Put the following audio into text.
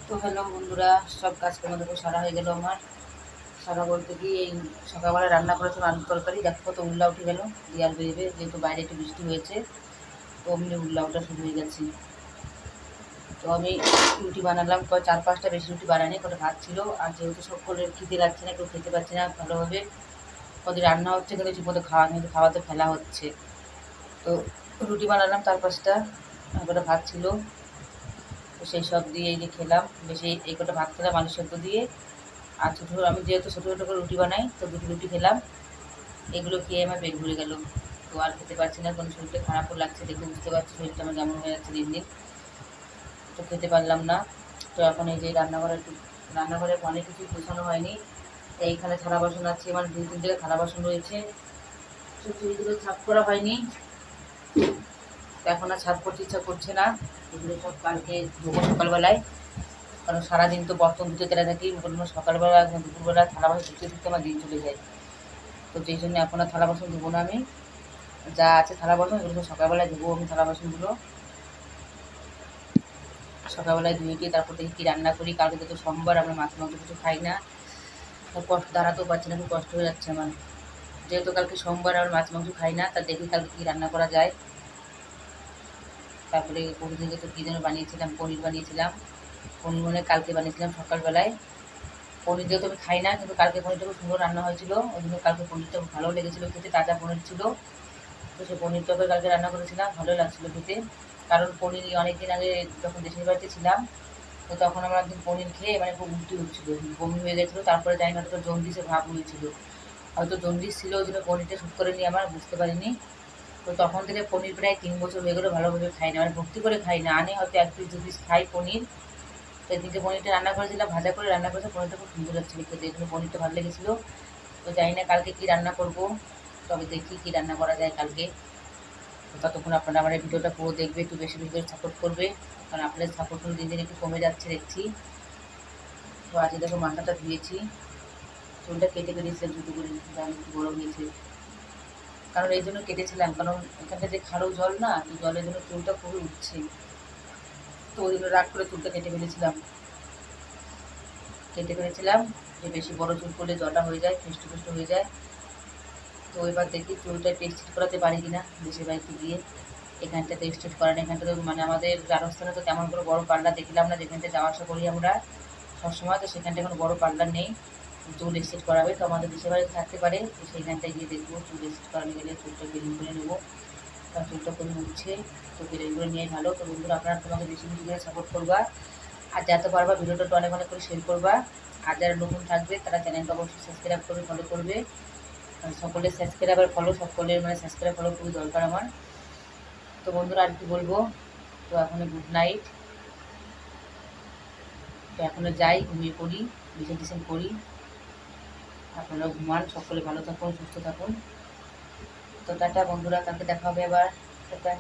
তো হ্যালো বন্ধুরা, সব কাজকর্ম দেখো সারা হয়ে গেল আমার। সারা বলতে কি, এই সকালবেলা রান্না করেছিলাম আলুর তরকারি, দেখো কত উল্লা উঠে গেল। দেয়াল বেরোবে, যেহেতু বাইরে একটু বৃষ্টি হয়েছে, তো অমনি উল্লা ওঠা শুরু হয়ে গেছে। তো আমি রুটি বানালাম, 4-5টা, বেশি রুটি বানাইনি, কটা ভাত ছিল। আর যেহেতু সকলের খিদে লাগছে না, কেউ খেতে পারছে না ভালোভাবে, কত রান্না হচ্ছে কিন্তু ঠিকমতো খাওয়া, কিন্তু খাওয়াতে ফেলা হচ্ছে। তো রুটি বানালাম 4-5টা, আর কটা ভাত ছিল। তো সেই সব দিয়ে এই যে খেলাম। বেশি এই কটা ভাত খেলাম আলু সেদ্ধ দিয়ে। আর ছোটো আমি যেহেতু ছোটো ছোটো করে রুটি বানাই, তো দুটো রুটি খেলাম। এগুলো খেয়ে আমার পেট ভরে গেল। তো আর খেতে পারছি না, কোনো শরীরটা খারাপও লাগছে, দেখে বুঝতে পারছি শরীরটা আমার কেমন হয়ে যাচ্ছে দিন দিন। তো খেতে পারলাম না। তো এখন এই যে রান্নাঘরে অনেক কিছু গোছানো হয়নি। এইখানে থালা বাসন আছে, আমার 2-3 জায়গায় থালা বাসন রয়েছে, এগুলো ছাপ করা হয়নি। তো এখন আর ছাপ করতে ইচ্ছা করছে না। এগুলো সব কালকে ধোবো সকালবেলায়, কারণ সারাদিন তো বর্তন ধুতে তেলে থাকি, সকালবেলা দুপুরবেলা থালা বাসন ধুতে ধুতে আমার দিন চলে যায়। তো যেই জন্য এখন আর থালা বাসন ধুবো না আমি। যা আছে থালা বাসন এগুলো সকালবেলায় ধুবো আমি। থালা বাসনগুলো সকালবেলায় ধুয়ে দিয়ে তারপর দেখি কী রান্না করি। কালকে তো সোমবার, আমরা মাছ মাংস কিছু খাই না। কষ্ট দাঁড়াতেও পারছি না, খুব কষ্ট হয়ে যাচ্ছে আমার। যেহেতু কালকে সোমবার, আর মাছ মাংস খাই না, তা দেখি কালকে কী রান্না করা যায়। তারপরে প্রতিদিনকে তো কী যেন বানিয়েছিলাম, পনির বানিয়েছিলাম। পনির মনে হয় কালকে বানিয়েছিলাম সকালবেলায়। পনির যেহেতু আমি খাই না, কিন্তু কালকে পনিরটা খুব সুন্দর রান্না হয়েছিল, ওই জন্য কালকে পনিরটা ভালো লেগেছিলো খেতে, তাজা পনির ছিল। তো সেই পনিরটাকে কালকে রান্না করেছিলাম, ভালো লাগছিলো খেতে। কারণ পনির অনেক দিন আগে যখন দেশের বাড়িতে ছিলাম, তো তখন আমার একদিন পনির খেয়ে মানে খুব উল্টি হচ্ছিলো, বমি হয়ে গেছিলো। তারপরে জানি না, হয়তো জন্ডিসের ভাব হয়েছিল, হয়তো জন্ডিস ছিল, ওই জন্য পনিরটা শ্যুট করেনি আমার, বুঝতে পারিনি। তো তখন থেকে পনির প্রায় 3 বছর হয়ে গেলো ভালোভাবে খাই না, মানে ভর্তি করে খাই না, আনে হয়তো 1 পিস 2 পিস খাই পনির। তো এদিকে পনিরটা রান্না করেছিলাম, ভাজা করে রান্না করেছে, পনিরটা খুব সুন্দর লাগছিলো খেতে, এই জন্য পনিরটা ভালো লেগেছিলো। তো জানি না কালকে কী রান্না করব, তবে দেখি কী রান্না করা যায় কালকে। তো ততক্ষণ আপনারা আমার এই ভিডিওটা পুরো দেখবে, একটু বেশি বেশি করে সাপোর্ট করবে, কারণ আপনাদের সাপোর্ট দিন দিন একটু কমে যাচ্ছে দেখছি। তো আজকে দেখো মাথাটা ধুয়েছি, চুলটা কেটে কেটেছিলাম দুটো করে, একটু বড় হয়েছে। কারণ এই জন্য কেটেছিলাম, কারণ এখানটা যে খারো জল না, এই জলের জন্য চুলটা খুবই উঠছে। তো ওই জন্য রাগ করে চুলটা কেটে ফেলেছিলাম, যে বেশি বড় চুল করলে জলটা হয়ে যায়, ফেস্ট ফেস্ট হয়ে যায়। তো এবার দেখি চুলটা টেক্সটেড করাতে পারি কিনা দেশের বাড়িতে গিয়ে। এখানটা টেক্সটেড করেন, এখানটা তো মানে আমাদের রাজস্থানে তো তেমন করে বড় পার্লার দেখলাম না, যেখানটা যাওয়া আসা করি আমরা সবসময়, তো সেখানটা কোনো বড় পার্লার নেই। চুল এক্সটেড করাবে, তো আমাদের দেশের বাড়িতে থাকতে পারে, তো সেইখানটায় গিয়ে দেখবো চুল এক্সটেড করানো গেলে চুলটা বেরিং করে নেবো। কারণ চুলটা খুবই উঠছে, তো বেরিং করে নিয়ে ভালো। তো বন্ধুরা, আপনারা তোমাকে বেশি বেশি করে সাপোর্ট করবা, আর যাতে পারবা ভিডিওটা একটু অনেক অনেক করে শেয়ার করবা। আর যারা নতুন থাকবে তারা চ্যানেলটা অবশ্যই সাবস্ক্রাইব করে ফলো করবে। সকলের সাবস্ক্রাইব আর ফলো, সকলের মানে সাবস্ক্রাইব ফলো খুবই দরকার আমার। তো বন্ধুরা, আর কি বলবো, তো এখনো গুড নাইট। তো এখনো যাই, ঘুমিয়ে পড়ি, বিছানা টিছান করি। আপনারা ঘুমান, সকলে ভালো থাকুন, সুস্থ থাকুন। তো টাটা বন্ধুরা, কালকে দেখা হবে আবার। টাটা।